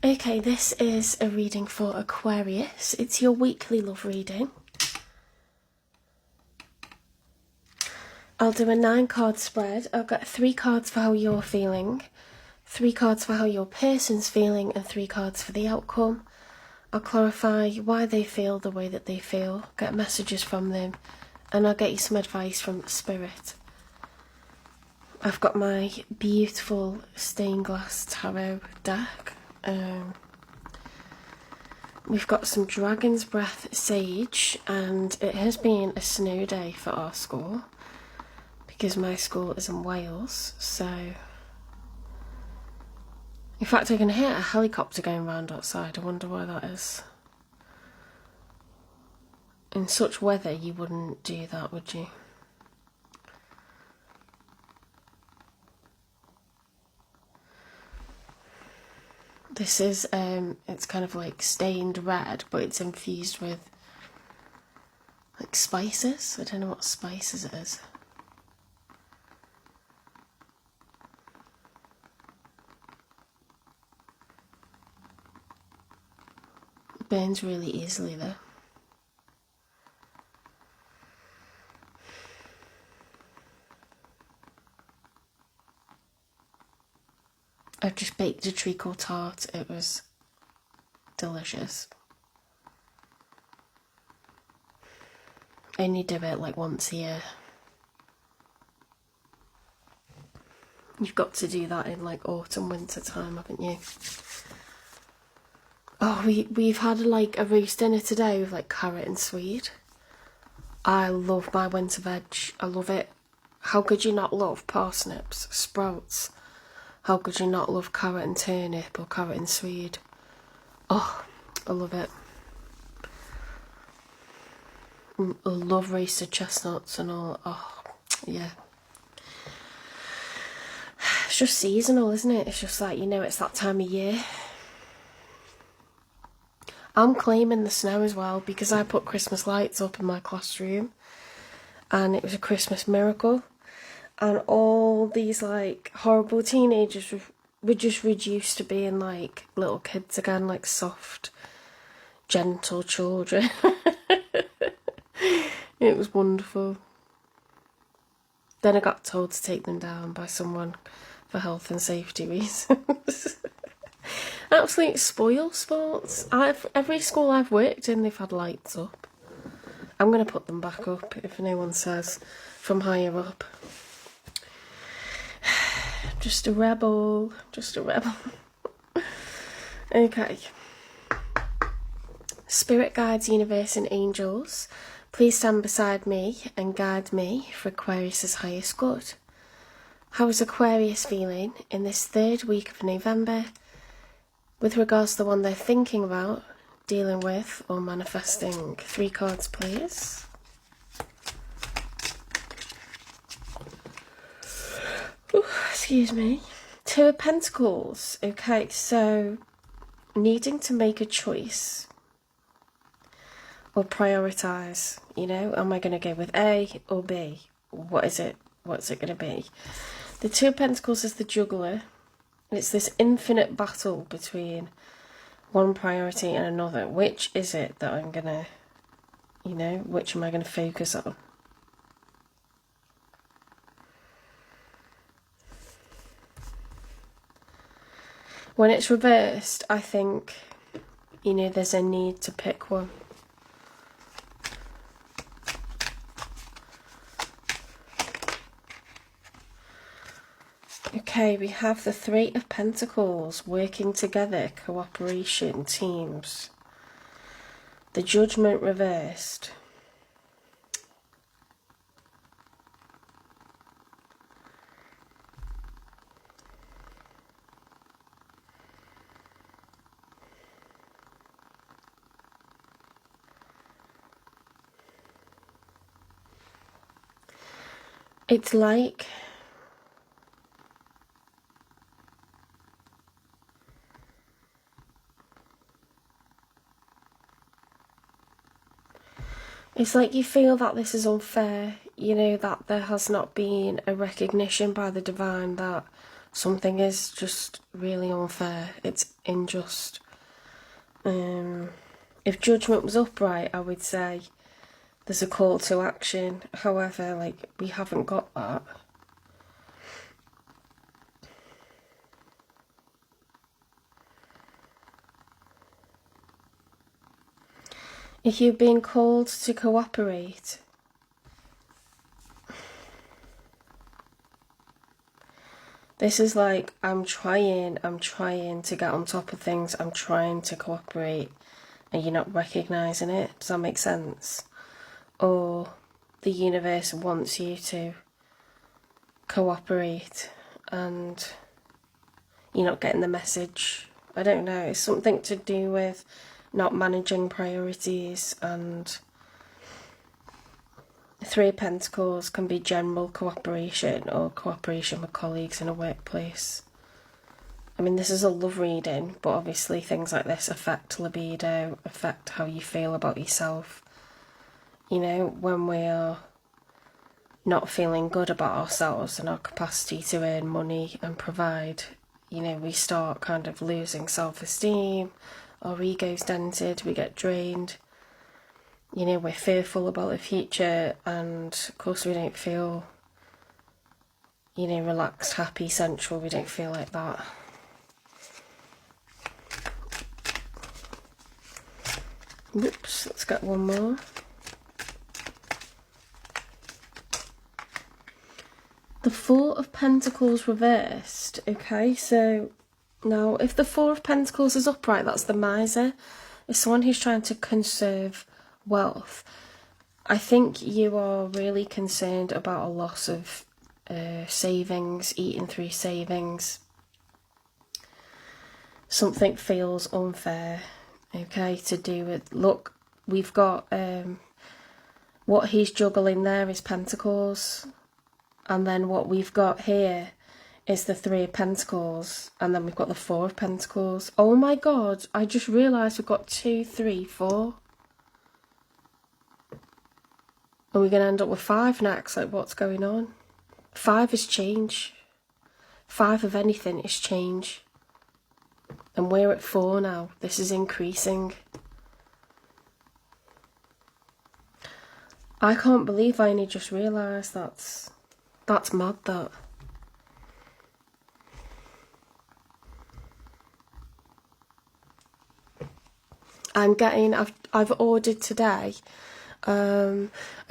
Okay, this is a reading for Aquarius. It's your weekly love reading. I'll do a 9-card spread. I'll get 3 cards for how you're feeling, 3 cards for how your person's feeling, and 3 cards for the outcome. I'll clarify why they feel the way that they feel, get messages from them, and I'll get you some advice from Spirit. I've got my beautiful stained glass tarot deck. We've got some Dragon's Breath Sage, and it has been a snow day for our school because my school is in Wales, so in fact I can hear a helicopter going round outside. I wonder why that is. In such weather you wouldn't do that, would you? This is, it's kind of like stained red, but it's infused with like spices. I don't know what spices it is. It burns really easily though. I've just baked a treacle tart. It was delicious. I only do it like once a year. You've got to do that in like autumn, winter time, haven't you? Oh, we've had like a roast dinner today with like carrot and swede. I love my winter veg. I love it. How could you not love parsnips, sprouts? How could you not love carrot and turnip or carrot and swede? Oh, I love it. I love roasted chestnuts and all. Oh, yeah. It's just seasonal, isn't it? It's just like, you know, it's that time of year. I'm claiming the snow as well because I put Christmas lights up in my classroom and it was a Christmas miracle. And all these like horrible teenagers were just reduced to being like little kids again, like soft, gentle children. It was wonderful. Then I got told to take them down by someone for health and safety reasons. Absolute spoil sports. Every school I've worked in, they've had lights up. I'm going to put them back up if no one says from higher up. Just a rebel, just a rebel. Okay. Spirit guides, universe and angels, please stand beside me and guide me for Aquarius's highest good. How is Aquarius feeling in this 3rd week of November with regards to the one they're thinking about, dealing with or manifesting? 3 cards, please. Ooh, excuse me. 2 of Pentacles. Okay, so needing to make a choice or prioritise, you know, am I going to go with A or B? What is it? What's it going to be? The 2 of Pentacles is the juggler. It's this infinite battle between one priority and another. Which is it that I'm going to, you know, which am I going to focus on? When it's reversed, I think, you know, there's a need to pick one. Okay, we have the 3 of Pentacles, working together, cooperation, teams. The Judgment reversed. It's like you feel that this is unfair, you know, that there has not been a recognition by the divine that something is just really unfair. It's unjust. If judgment was upright, I would say there's a call to action. However, like, we haven't got that. If you've been called to cooperate, this is like, I'm trying to get on top of things, I'm trying to cooperate, and you're not recognising it. Does that make sense? Or the universe wants you to cooperate and you're not getting the message. I don't know, it's something to do with not managing priorities. And Three of Pentacles can be general cooperation or cooperation with colleagues in a workplace. I mean, this is a love reading, but obviously things like this affect libido, affect how you feel about yourself. You know, when we are not feeling good about ourselves and our capacity to earn money and provide, you know, we start kind of losing self-esteem, our ego's dented, we get drained. You know, we're fearful about the future, and of course we don't feel, you know, relaxed, happy, sensual. We don't feel like that. Oops, let's get one more. The Four of Pentacles reversed. Okay, so now if the Four of Pentacles is upright, that's the miser. It's someone who's trying to conserve wealth. I think you are really concerned about a loss of savings, eating through savings. Something feels unfair, okay, to do with, look, we've got what he's juggling there is Pentacles, and then what we've got here is the Three of Pentacles, and then we've got the Four of Pentacles. Oh my god, I just realised we've got 2, 3, 4. And we're going to end up with 5 next. Like, what's going on? 5 is change. 5 of anything is change. And we're at 4 now. This is increasing. I can't believe I only just realised that's mad, that. I've ordered today a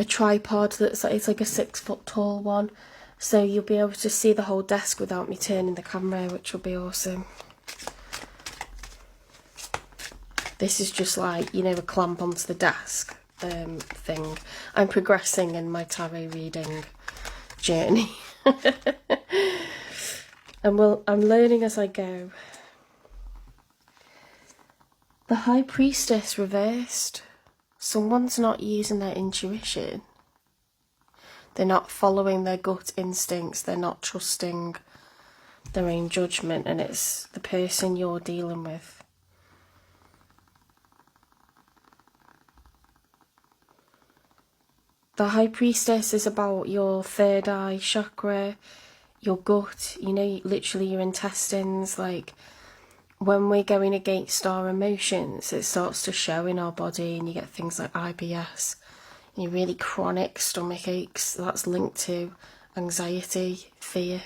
tripod it's like a 6 foot tall one, so you'll be able to see the whole desk without me turning the camera, which will be awesome. This is just like, you know, a clamp onto the desk thing. I'm progressing in my tarot reading journey. And I'm learning as I go. The High Priestess reversed. Someone's not using their intuition. They're not following their gut instincts. They're not trusting their own judgment, and it's the person you're dealing with. The High Priestess is about your third eye chakra, your gut, you know, literally your intestines. Like, when we're going against our emotions, it starts to show in our body, and you get things like IBS, and your really chronic stomach aches. That's linked to anxiety, fear,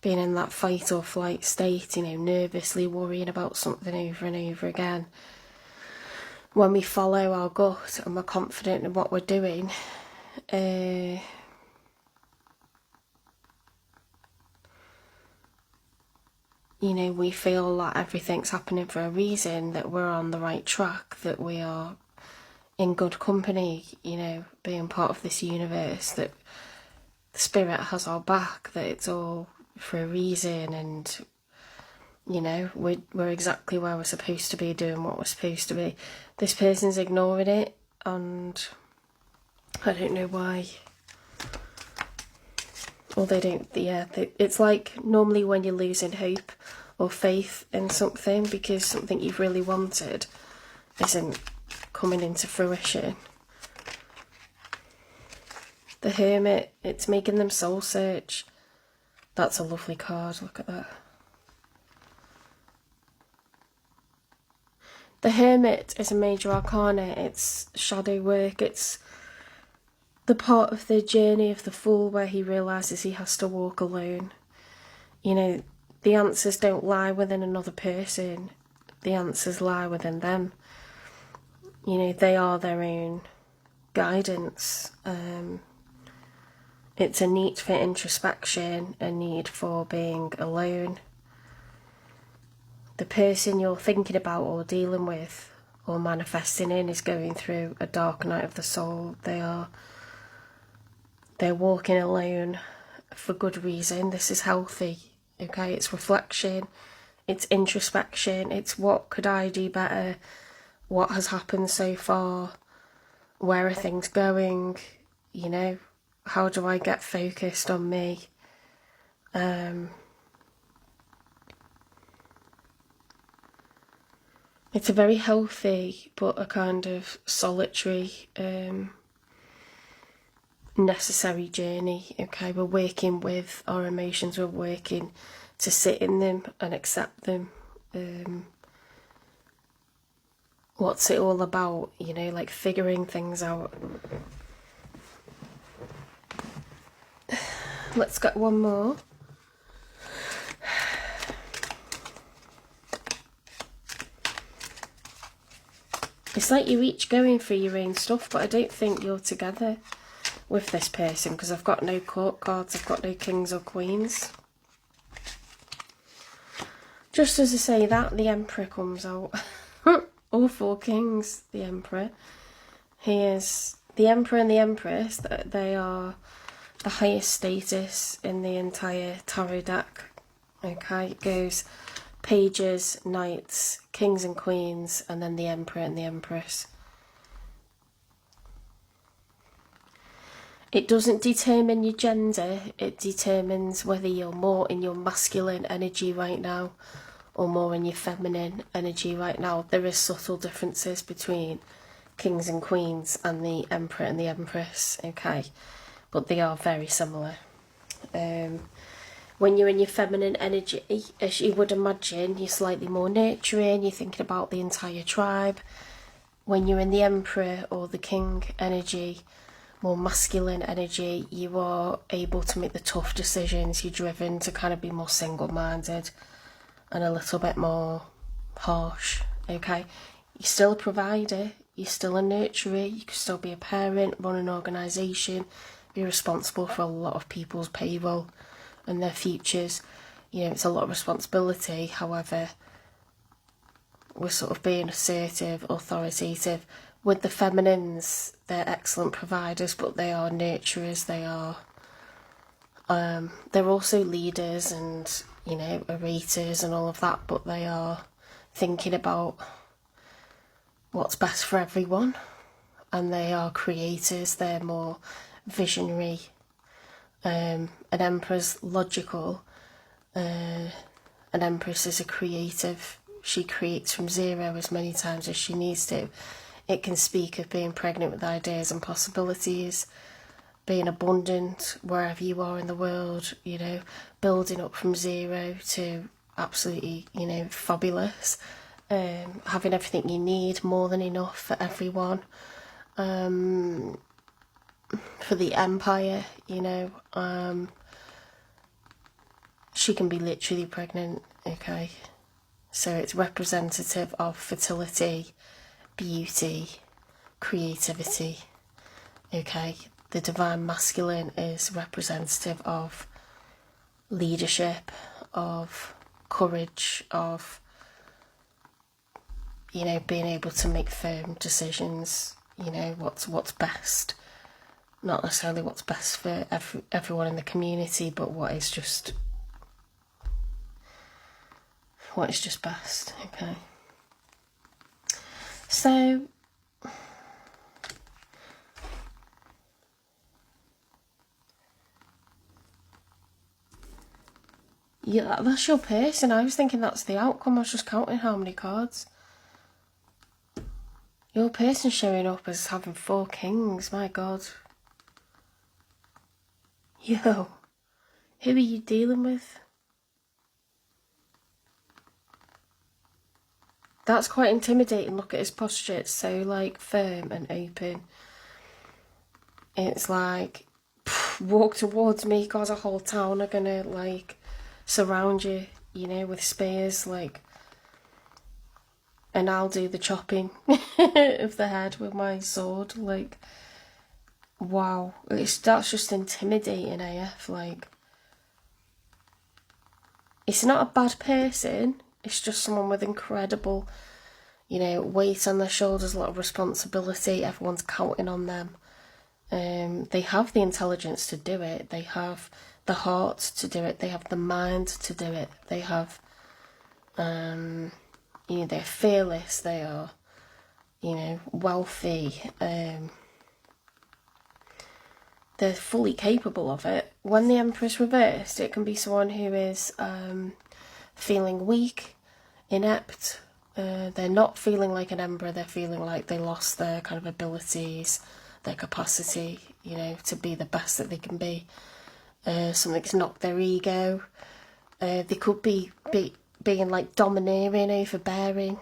being in that fight or flight state, you know, nervously worrying about something over and over again. When we follow our gut and we're confident in what we're doing, you know, we feel like everything's happening for a reason, that we're on the right track, that we are in good company, you know, being part of this universe, that the spirit has our back, that it's all for a reason, and, you know, we're exactly where we're supposed to be, doing what we're supposed to be. This person's ignoring it, and I don't know why. Or they don't, yeah, it's like normally when you're losing hope or faith in something because something you've really wanted isn't coming into fruition. The Hermit, it's making them soul search. That's a lovely card, look at that. The Hermit is a major arcana, it's shadow work, it's the part of the journey of the Fool where he realises he has to walk alone. You know, the answers don't lie within another person, the answers lie within them. You know, they are their own guidance. It's a need for introspection, a need for being alone. The person you're thinking about or dealing with or manifesting in is going through a dark night of the soul. They're walking alone for good reason. This is healthy, okay? It's reflection, it's introspection, it's what could I do better, what has happened so far, where are things going, you know, how do I get focused on me? It's a very healthy but a kind of solitary, necessary journey, okay? We're working with our emotions, we're working to sit in them and accept them. What's it all about, you know, like figuring things out. Let's get one more. It's like you're each going through your own stuff, but I don't think you're together with this person because I've got no court cards, I've got no kings or queens. Just as I say that, the Emperor comes out. All four kings, the Emperor. He is the Emperor and the Empress, they are the highest status in the entire tarot deck. Okay, it goes pages, knights, kings and queens, and then the Emperor and the Empress. It doesn't determine your gender, it determines whether you're more in your masculine energy right now or more in your feminine energy right now. There is subtle differences between kings and queens and the Emperor and the Empress, okay, but they are very similar. When you're in your feminine energy, as you would imagine, you're slightly more nurturing, you're thinking about the entire tribe. When you're in the Emperor or the King energy, more masculine energy, you are able to make the tough decisions, you're driven to kind of be more single-minded and a little bit more harsh, okay? You're still a provider, you're still a nurturer, you can still be a parent, run an organisation, be responsible for a lot of people's payroll and their futures. You know, it's a lot of responsibility. However, we're sort of being assertive, authoritative. With the feminines, they're excellent providers, but they are nurturers. They are, they're also leaders and, you know, orators and all of that, but they are thinking about what's best for everyone. And they are creators. They're more visionary. An Emperor's logical, an Empress is a creative. She creates from zero as many times as she needs to. It can speak of being pregnant with ideas and possibilities, being abundant wherever you are in the world, you know, building up from zero to absolutely, you know, fabulous, having everything you need, more than enough for everyone. For the Empire, you know, she can be literally pregnant, okay? So it's representative of fertility, beauty, creativity, okay? The Divine Masculine is representative of leadership, of courage, of, you know, being able to make firm decisions, you know, what's best. Not necessarily what's best for everyone in the community, but what is just best, okay? So, yeah, that's your person. I was thinking that's the outcome. I was just counting how many cards. Your person showing up as having 4 kings, my God. Yo, Who are you dealing with? That's quite intimidating. Look at his posture. It's so like firm and open. It's like, walk towards me, cause a whole town are gonna like surround you, you know, with spears, like, and I'll do the chopping of the head with my sword. Like, wow, that's just intimidating AF. Like, it's not a bad person, it's just someone with incredible, you know, weight on their shoulders, a lot of responsibility, everyone's counting on them. They have the intelligence to do it, they have the heart to do it, they have the mind to do it, they have, you know, they're fearless, they are, you know, wealthy, they're fully capable of it. When the Emperor's reversed, it can be someone who is feeling weak, inept, they're not feeling like an Emperor, they're feeling like they lost their kind of abilities, their capacity, you know, to be the best that they can be. Something's knocked their ego. They could be being like domineering, overbearing.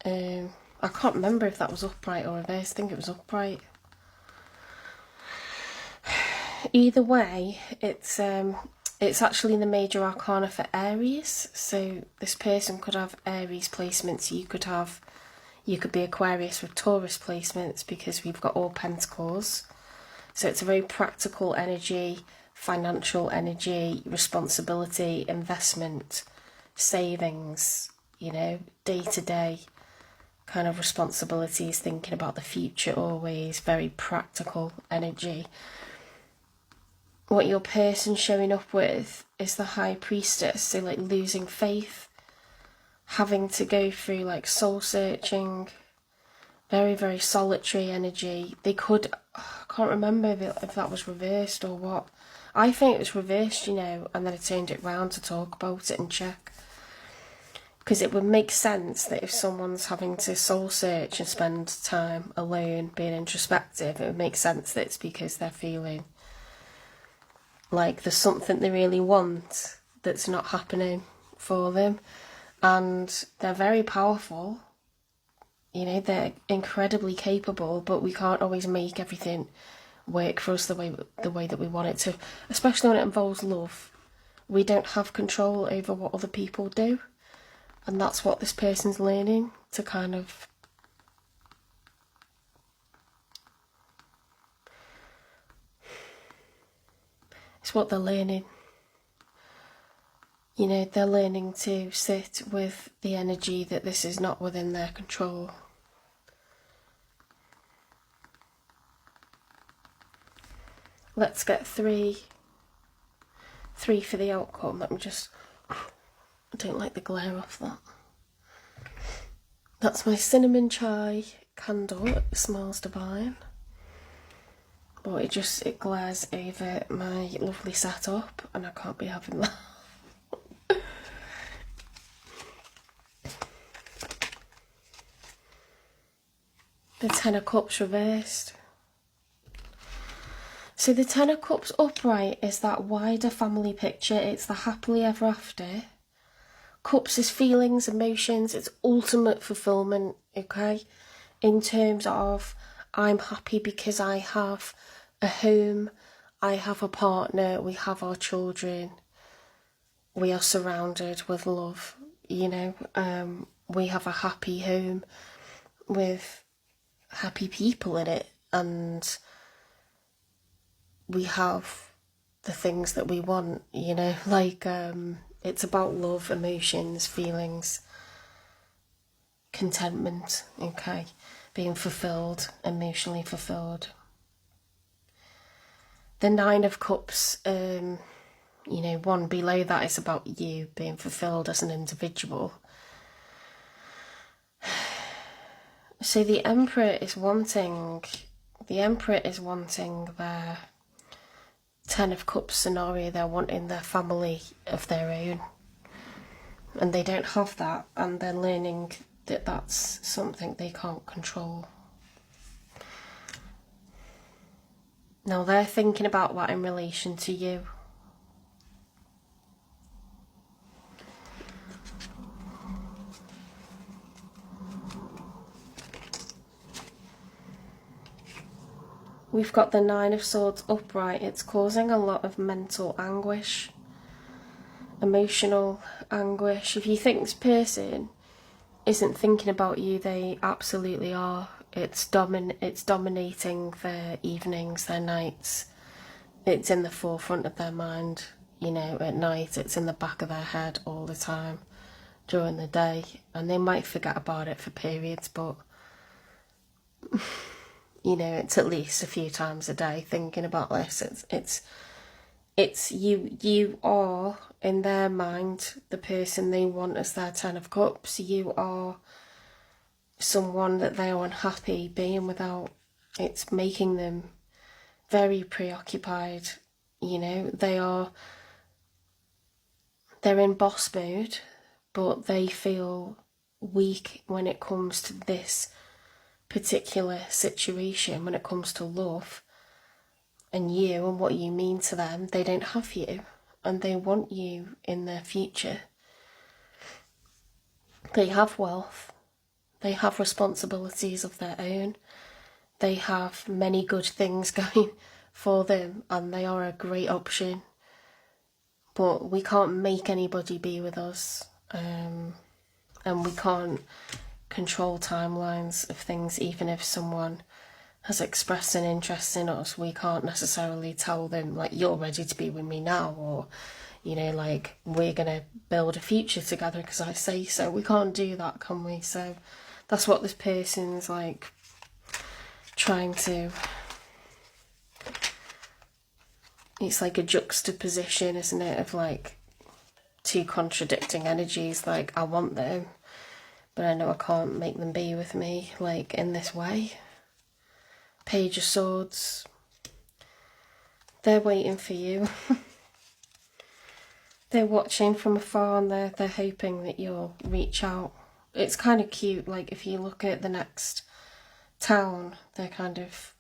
I can't remember if that was upright or reversed. I think it was upright. Either way, it's actually in the major arcana for Aries. So this person could have Aries placements. You could be Aquarius with Taurus placements, because we've got all pentacles. So it's a very practical energy, financial energy, responsibility, investment, savings, you know, day-to-day kind of responsibilities, thinking about the future always, very practical energy. What your person's showing up with is the High Priestess, so like losing faith, having to go through like soul searching, very, very solitary energy. They could, I can't remember if that was reversed or what. I think it was reversed, you know, and then I turned it round to talk about it and check. Because it would make sense that if someone's having to soul search and spend time alone being introspective, it would make sense that it's because they're feeling like there's something they really want that's not happening for them. And they're very powerful, you know, they're incredibly capable, but we can't always make everything work for us the way that we want it to, especially when it involves love. We don't have control over what other people do, and that's what this person's learning to kind of it's what they're learning. You know, they're learning to sit with the energy that this is not within their control. Let's get three for the outcome. Let me just, I don't like the glare off that. That's my cinnamon chai candle. It smells divine, but it glares over my lovely setup, and I can't be having that. The Ten of Cups reversed. So the Ten of Cups upright is that wider family picture. It's the happily ever after. Cups is feelings, emotions, it's ultimate fulfillment, okay? In terms of, I'm happy because I have a home, I have a partner, we have our children, we are surrounded with love, you know, we have a happy home with happy people in it, and we have the things that we want, you know, like it's about love, emotions, feelings, contentment, okay, being fulfilled, emotionally fulfilled. The Nine of Cups, you know, one below that is about you being fulfilled as an individual. So the Emperor is wanting their Ten of Cups scenario. They're wanting their family of their own, and they don't have that, and they're learning that that's something they can't control. Now they're thinking about that in relation to you. we've got the Nine of Swords upright. It's causing a lot of mental anguish, emotional anguish. If you think this person isn't thinking about you, they absolutely are. It's dominating their evenings, their nights. It's in the forefront of their mind. You know, at night it's in the back of their head all the time during the day, and they might forget about it for periods, but you know, it's at least a few times a day thinking about this. It's you are, in their mind, the person they want as their Ten of Cups. You are someone that they are unhappy being without. It's making them very preoccupied. You know, they're in boss mode, but they feel weak when it comes to this particular situation, when it comes to love and you and what you mean to them. They don't have you, and they want you in their future. They have wealth, they have responsibilities of their own, they have many good things going for them, and they are a great option. But we can't make anybody be with us, and we can't control timelines of things. Even if someone has expressed an interest in us, we can't necessarily tell them, like, you're ready to be with me now, or, you know, like, we're gonna build a future together because I say so. We can't do that, can we? So that's what this person's like trying to, it's like a juxtaposition, isn't it, of like two contradicting energies. Like, I want them, but I know I can't make them be with me, like, in this way. Page of Swords. They're waiting for you. They're watching from afar, and they're hoping that you'll reach out. It's kind of cute, like, if you look at the next town, they're kind of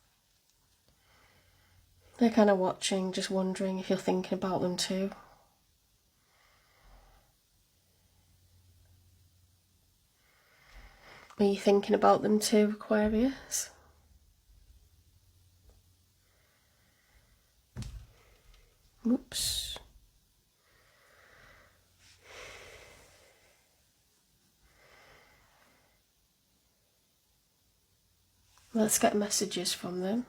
watching, just wondering if you're thinking about them too. Are you thinking about them too, Aquarius? Oops. Let's get messages from them.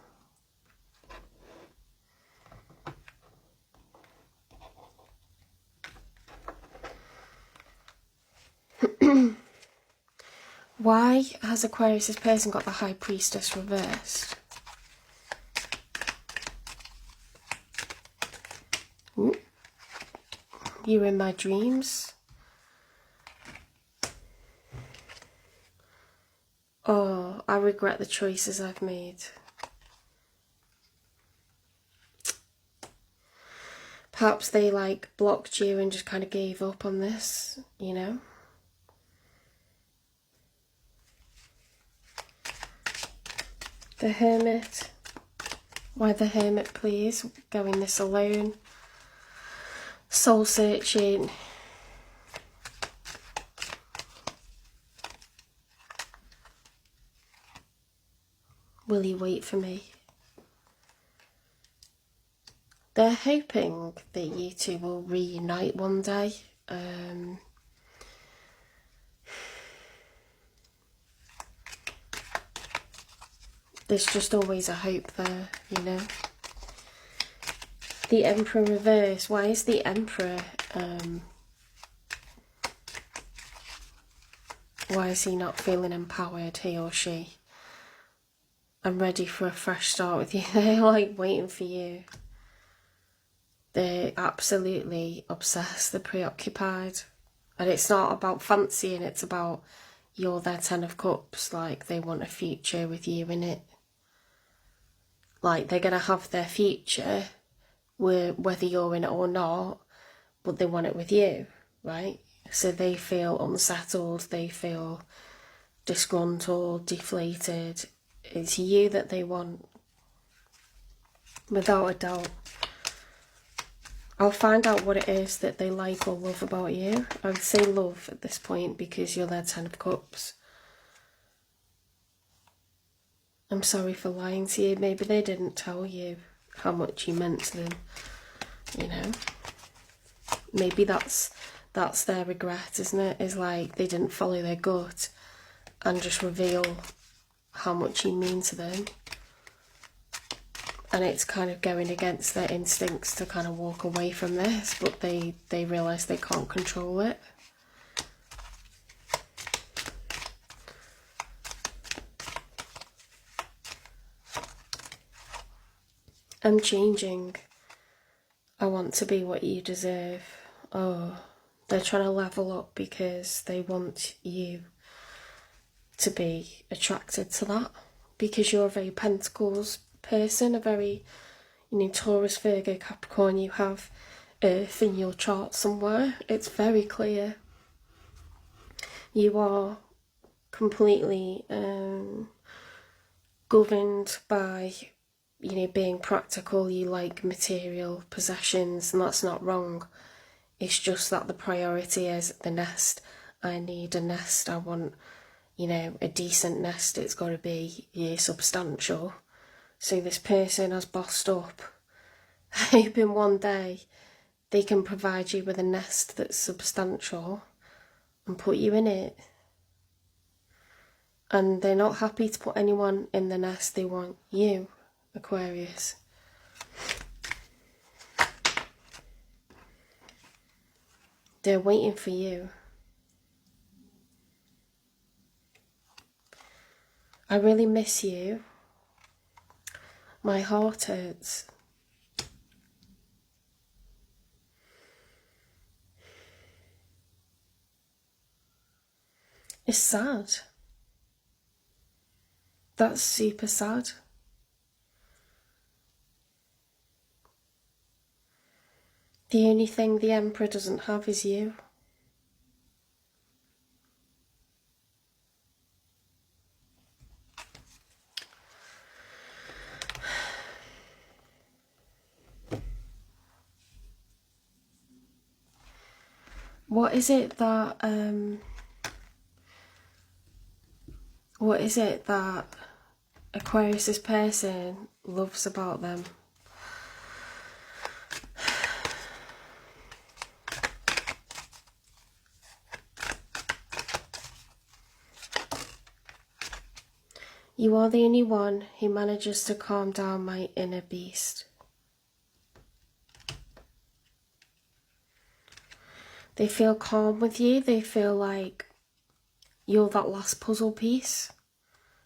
Why has Aquarius' person got the High Priestess reversed? Ooh. You're in my dreams. Oh, I regret the choices I've made. Perhaps they like blocked you and just kind of gave up on this, you know? The Hermit. Why the Hermit, please? Going this alone. Soul searching. Will you wait for me? They're hoping that you two will reunite one day. There's just always a hope there, you know. The Emperor reverse. Why is the Emperor, why is he not feeling empowered, he or she? I'm ready for a fresh start with you. They're like waiting for you. They're absolutely obsessed, they're preoccupied. And it's not about fancying, it's about you're their Ten of Cups. Like, they want a future with you in it. Like, they're going to have their future, whether you're in it or not, but they want it with you, right? So they feel unsettled, they feel disgruntled, deflated. It's you that they want, without a doubt. I'll find out what it is that they like or love about you. I would say love at this point because you're their Ten of Cups. I'm sorry for lying to you. Maybe they didn't tell you how much you meant to them, you know. Maybe that's their regret, isn't it? Is like they didn't follow their gut and just reveal how much you mean to them. And it's kind of going against their instincts to kind of walk away from this, but they realise they can't control it. I'm changing. I want to be what you deserve. Oh, they're trying to level up because they want you to be attracted to that. Because you're a very Pentacles person, a very, you know, Taurus, Virgo, Capricorn, you have Earth in your chart somewhere. It's very clear. You are completely governed by, you know, being practical. You like material possessions, and that's not wrong. It's just that the priority is the nest. I need a nest. I want, you know, a decent nest. It's got to be, yeah, substantial. So this person has bossed up, hoping one day they can provide you with a nest that's substantial and put you in it. And they're not happy to put anyone in the nest. They want you, Aquarius. They're waiting for you. I really miss you. My heart hurts. It's sad. That's super sad. The only thing the Emperor doesn't have is you. What is it that Aquarius's person loves about them? You are the only one who manages to calm down my inner beast. They feel calm with you. They feel like you're that last puzzle piece.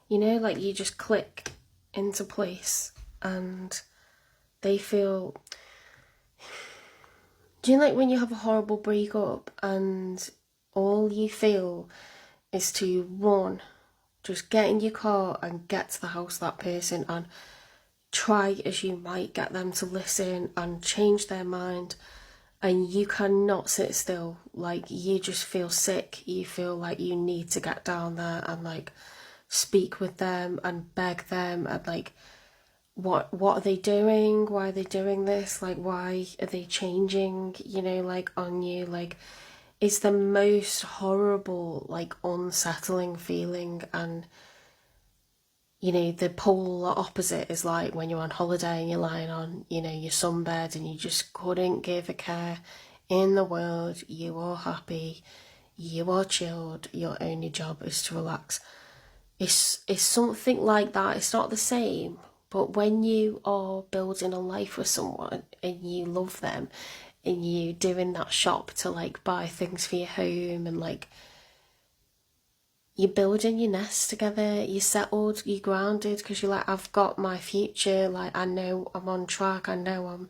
You know, like you just click into place, and they feel... Do you know, like when you have a horrible breakup and all you feel is to run, just get in your car and get to the house of that person and try as you might get them to listen and change their mind, and you cannot sit still. Like, you just feel sick. You feel like you need to get down there and like speak with them and beg them and like, what are they doing? Why are they doing this? Like, why are they changing, you know, like on you? Like, it's the most horrible, like unsettling feeling. And you know, the polar opposite is like when you're on holiday and you're lying on, you know, your sunbed and you just couldn't give a care in the world. You are happy, you are chilled, your only job is to relax. It's something like that. It's not the same, but when you are building a life with someone and you love them and you doing that shop to like buy things for your home and like you're building your nest together, you're settled, you're grounded because you're like, I've got my future, like I know I'm on track, I know I'm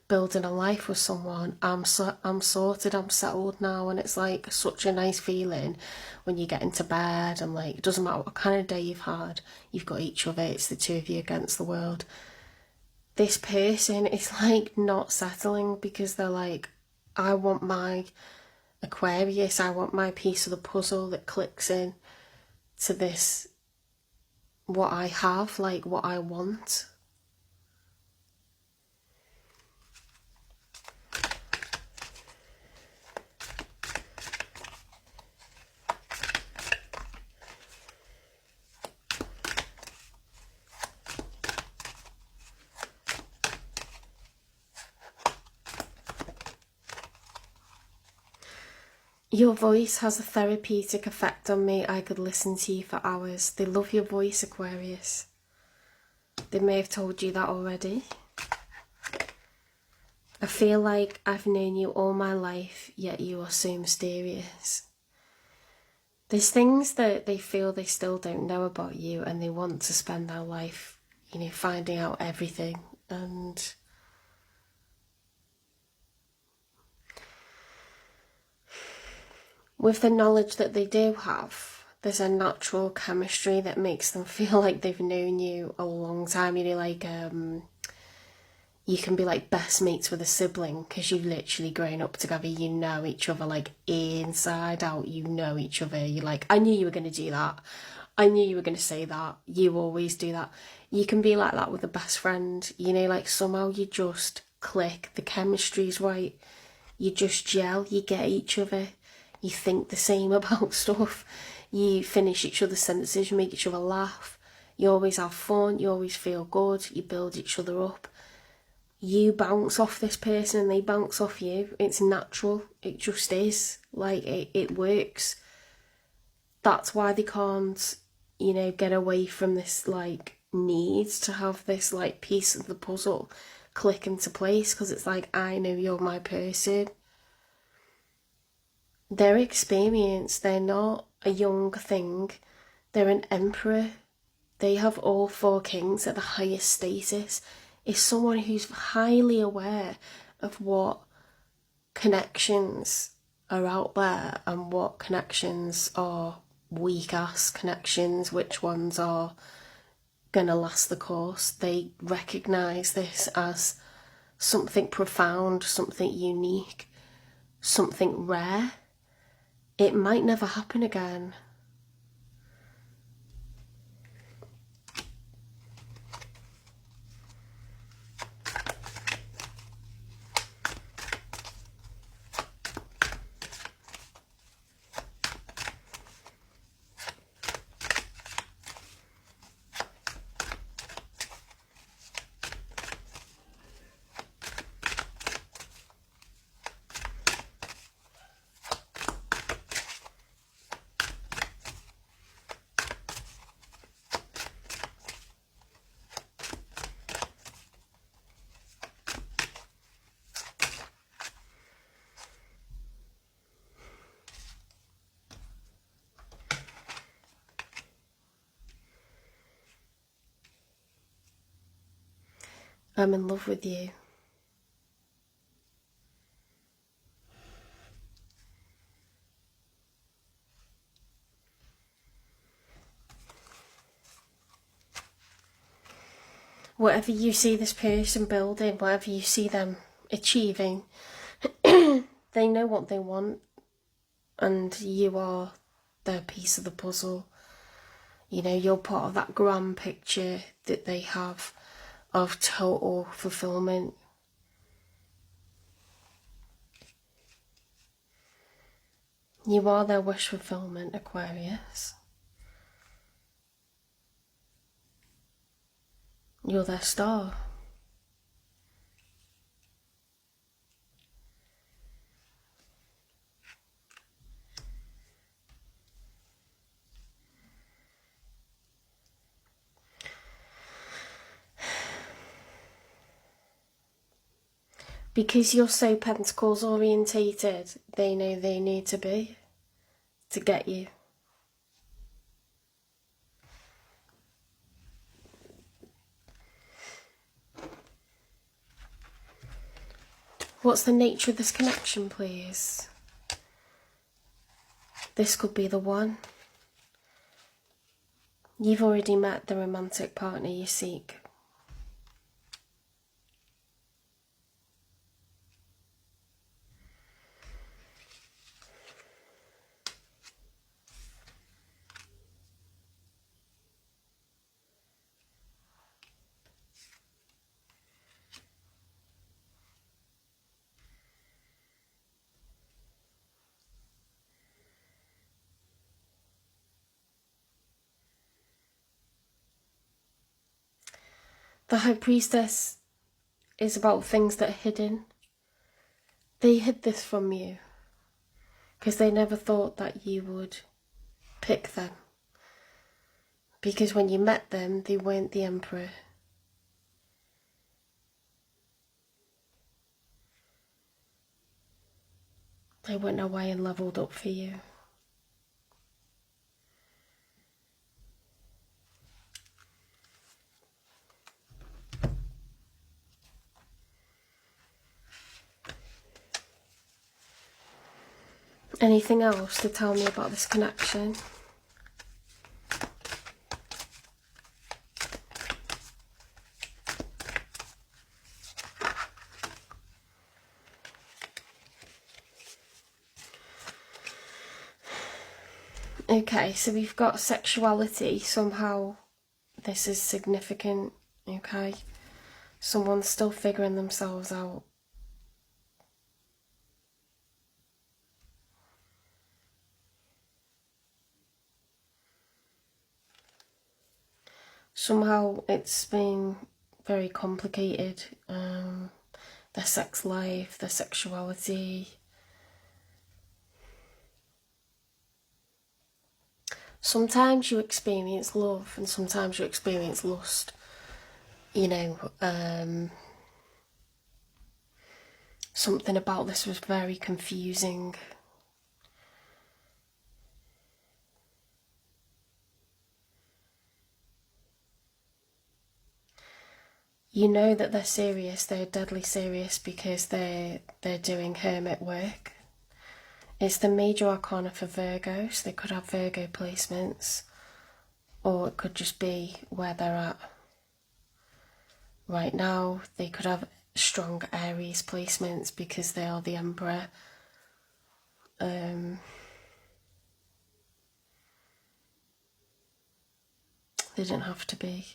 building a life with someone, I'm sorted, I'm settled now. And it's like such a nice feeling when you get into bed and like, it doesn't matter what kind of day you've had, you've got each other, it's the two of you against the world. This person is like not settling because they're like, I want my Aquarius, I want my piece of the puzzle that clicks in to this, what I have, like what I want. Your voice has a therapeutic effect on me. I could listen to you for hours. They love your voice, Aquarius. They may have told you that already. I feel like I've known you all my life, yet you are so mysterious. There's things that they feel they still don't know about you, and they want to spend their life, you know, finding out everything. And with the knowledge that they do have, there's a natural chemistry that makes them feel like they've known you a long time. You know, like you can be like best mates with a sibling because you've literally grown up together. You know each other like inside out. You know each other. You're like, I knew you were going to do that. I knew you were going to say that. You always do that. You can be like that with a best friend. You know, like somehow you just click. The chemistry's right. You just gel. You get each other. You think the same about stuff. You finish each other's sentences. You make each other laugh. You always have fun. You always feel good. You build each other up. You bounce off this person and they bounce off you. It's natural. It just is. Like, it works. That's why they can't, you know, get away from this, like, need to have this, like, piece of the puzzle click into place, because it's like, I know you're my person. They're experienced. They're not a young thing. They're an emperor. They have all 4 kings at the highest status. Is someone who's highly aware of what connections are out there and what connections are weak-ass connections, which ones are going to last the course. They recognise this as something profound, something unique, something rare. It might never happen again. I'm in love with you. Whatever you see this person building, whatever you see them achieving, they know what they want, and you are their piece of the puzzle. You know, you're part of that grand picture that they have of total fulfillment. You are their wish fulfillment, Aquarius. You're their star. Because you're so Pentacles orientated, they know they need to be to get you. What's the nature of this connection, please? This could be the one. You've already met the romantic partner you seek. The High Priestess is about things that are hidden. They hid this from you. because they never thought that you would pick them. Because when you met them, they weren't the Emperor. They went away and levelled up for you. Anything else to tell me about this connection? Okay, so we've got sexuality. Somehow this is significant, okay? Someone's still figuring themselves out. Somehow it's been very complicated. Their sex life, their sexuality. Sometimes you experience love and sometimes you experience lust. You know, something about this was very confusing. You know that they're serious, they're deadly serious because they're doing hermit work. It's the major arcana for Virgo, so they could have Virgo placements, or it could just be where they're at right now. They could have strong Aries placements because they are the Emperor. They didn't have to be.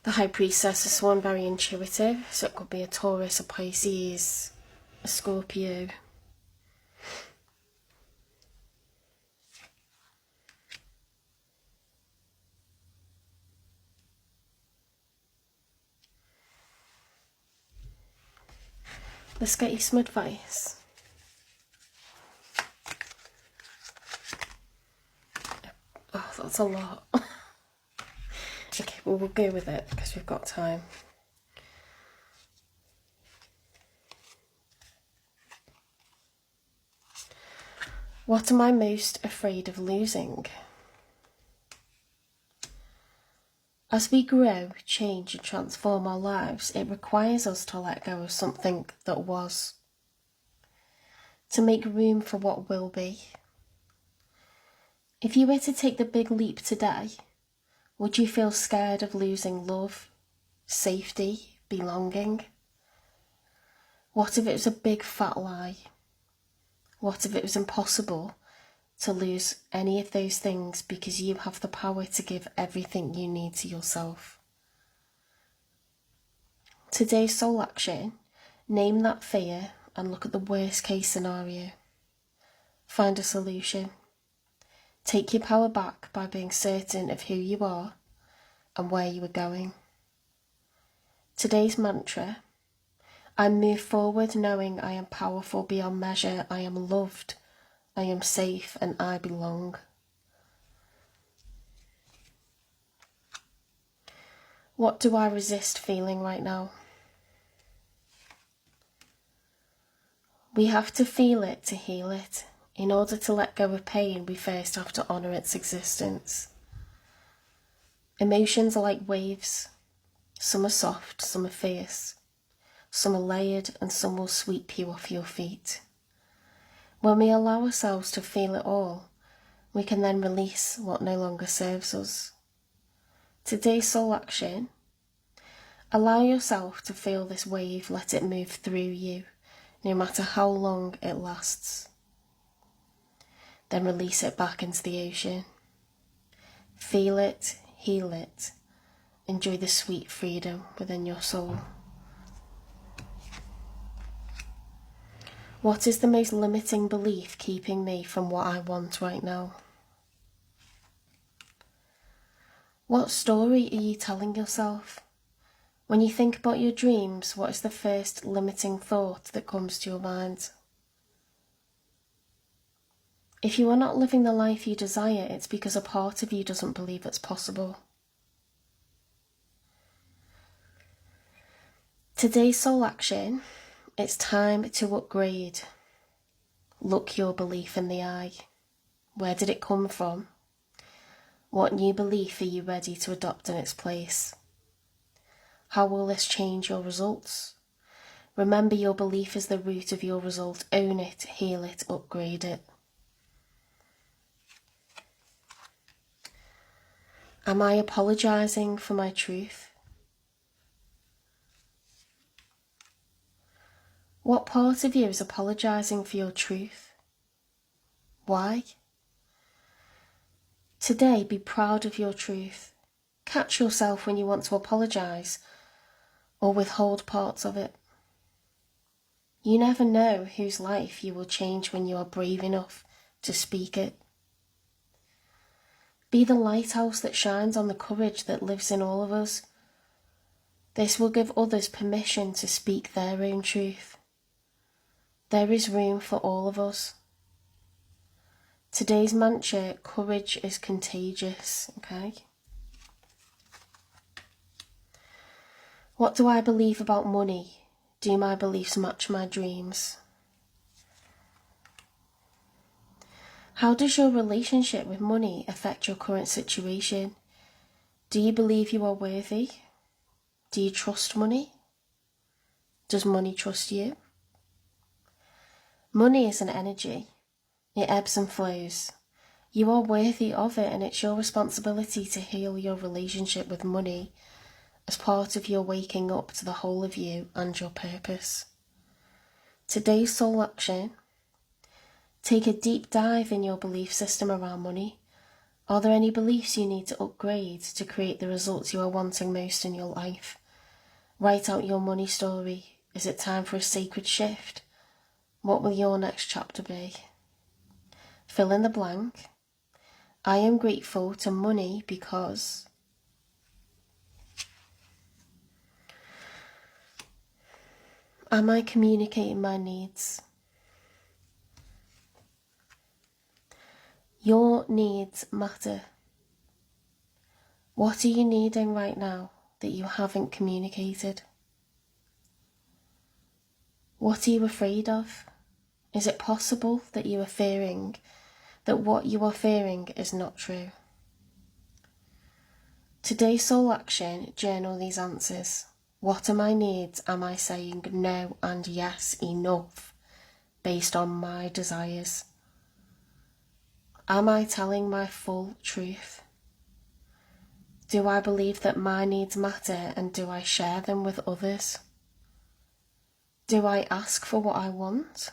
The High Priestess is someone very intuitive, so it could be a Taurus, a Pisces, a Scorpio. Let's get you some advice. Oh, that's a lot. Okay, well, we'll go with it because we've got time. What am I most afraid of losing? As we grow, change and transform our lives, it requires us to let go of something that was, to make room for what will be. If you were to take the big leap today, would you feel scared of losing love, safety, belonging? What if it was a big fat lie? What if it was impossible to lose any of those things because you have the power to give everything you need to yourself? Today's soul action, name that fear and look at the worst case scenario. Find a solution. Take your power back by being certain of who you are and where you are going. Today's mantra, I move forward knowing I am powerful beyond measure, I am loved, I am safe and I belong. What do I resist feeling right now? We have to feel it to heal it. In order to let go of pain, we first have to honour its existence. Emotions are like waves. Some are soft, some are fierce. Some are layered and some will sweep you off your feet. When we allow ourselves to feel it all, we can then release what no longer serves us. Today's soul action, allow yourself to feel this wave, let it move through you, no matter how long it lasts. Then release it back into the ocean. Feel it, heal it, enjoy the sweet freedom within your soul. What is the most limiting belief keeping me from what I want right now? What story are you telling yourself? When you think about your dreams, what is the first limiting thought that comes to your mind? If you are not living the life you desire, it's because a part of you doesn't believe it's possible. Today's soul action, it's time to upgrade. Look your belief in the eye. Where did it come from? What new belief are you ready to adopt in its place? How will this change your results? Remember, your belief is the root of your result. Own it, heal it, upgrade it. Am I apologising for my truth? What part of you is apologising for your truth? Why? Today, be proud of your truth. Catch yourself when you want to apologise or withhold parts of it. You never know whose life you will change when you are brave enough to speak it. Be the lighthouse that shines on the courage that lives in all of us. This will give others permission to speak their own truth. There is room for all of us. Today's mantra, courage is contagious, okay? What do I believe about money? Do my beliefs match my dreams? How does your relationship with money affect your current situation? Do you believe you are worthy? Do you trust money? Does money trust you? Money is an energy. It ebbs and flows. You are worthy of it, and it's your responsibility to heal your relationship with money as part of your waking up to the whole of you and your purpose. Today's soul action. Take a deep dive in your belief system around money. Are there any beliefs you need to upgrade to create the results you are wanting most in your life? Write out your money story. Is it time for a sacred shift? What will your next chapter be? Fill in the blank. I am grateful to money because... Am I communicating my needs? Your needs matter. What are you needing right now that you haven't communicated? What are you afraid of? Is it possible that you are fearing that what you are fearing is not true? Today's soul action, journal these answers. What are my needs? Am I saying no and yes enough based on my desires? Am I telling my full truth? Do I believe that my needs matter, and do I share them with others? Do I ask for what I want?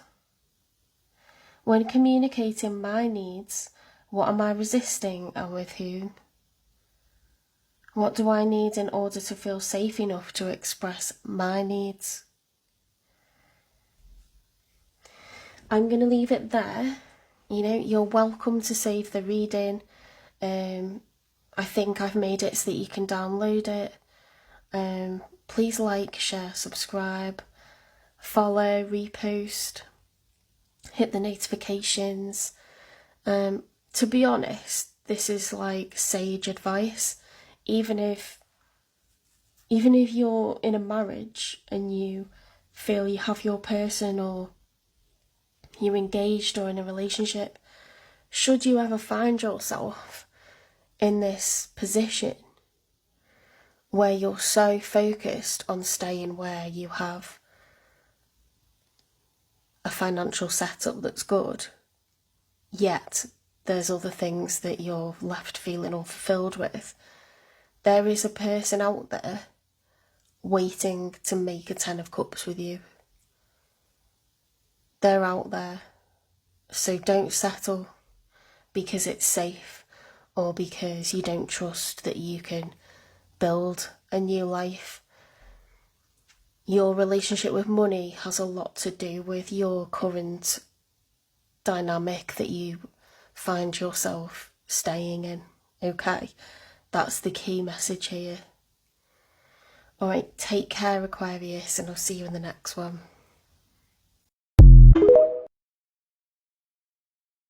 When communicating my needs, what am I resisting and with whom? What do I need in order to feel safe enough to express my needs? I'm going to leave it there. You know, you're welcome to save the reading. I think I've made it so that you can download it. Please like, share, subscribe, follow, repost, hit the notifications. To be honest, this is like sage advice. Even if you're in a marriage and you feel you have your person, or you're engaged or in a relationship, should you ever find yourself in this position where you're so focused on staying where you have a financial setup that's good, yet there's other things that you're left feeling unfulfilled with, there is a person out there waiting to make a 10 of cups with you. They're out there. So don't settle because it's safe or because you don't trust that you can build a new life. Your relationship with money has a lot to do with your current dynamic that you find yourself staying in, okay? That's the key message here. Alright, take care, Aquarius, and I'll see you in the next one.